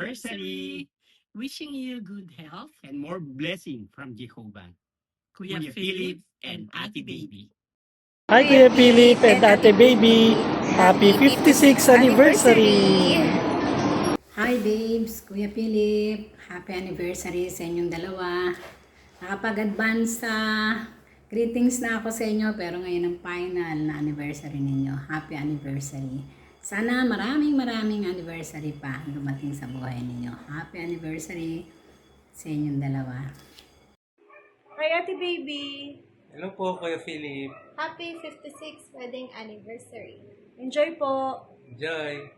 anniversary! Wishing you good health and more blessing from Jehovah. Kuya Philip and Ate Baby. Hi Kuya Philip and Ate Baby! Happy 56th anniversary! Hi babes, Kuya Philip, happy anniversary sa inyong dalawa. Nakapag-advance greetings na ako sa inyo pero ngayon ang final na anniversary ninyo. Happy anniversary. Sana maraming anniversary pa dumating sa buhay ninyo. Happy anniversary sa inyong dalawa. Hi Ate Baby! Hello po, Kuya Philip. Happy 56th wedding anniversary. Enjoy po! Enjoy!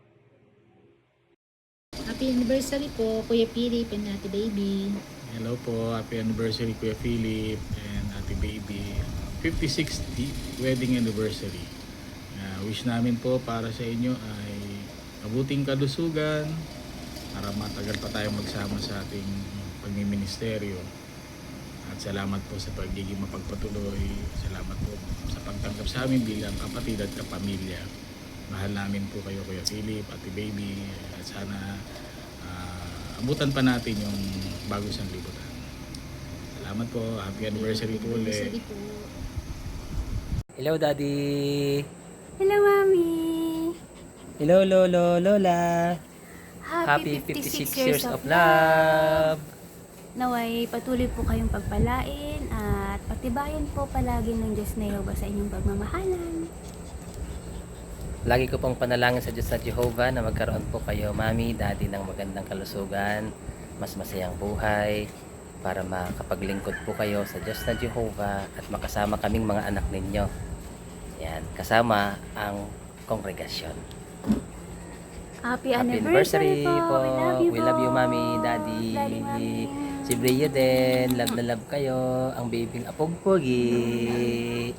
Happy anniversary po, Kuya Philip and Ate Baby. Hello po, happy anniversary Kuya Philip and Ate Baby. 56th wedding anniversary. Wish namin po para sa inyo ay mabuting kalusugan para matagal pa tayong magsama sa ating pagmiministeryo. At salamat po sa pagiging mapagpatuloy. Salamat po sa pagtanggap sa amin bilang kapatid at kapamilya. Mahal namin po kayo Kuya Philip, Ate Baby. At sana abutan pa natin yung bagong sanlibutan. Salamat po. Happy anniversary po ulit. Hello Daddy. Hello Mami. Hello Lolo, Lola. Happy 56 years of love. Naway patuloy po kayong pagpalain at pagtibayan po palagi ng Diyos na Yehova sa inyong pagmamahalan. Lagi ko pong panalangin sa Diyos na Jehovah na magkaroon po kayo, Mami, Daddy, ng magandang kalusugan, mas masayang buhay, para makapaglingkod po kayo sa Diyos na Jehovah at makasama kaming mga anak ninyo. Yan, kasama ang kongregasyon. Happy anniversary po. We love you, Mami, Daddy. Love you, Mami. Si Bria din, love na love kayo. Ang babing apog-pogi.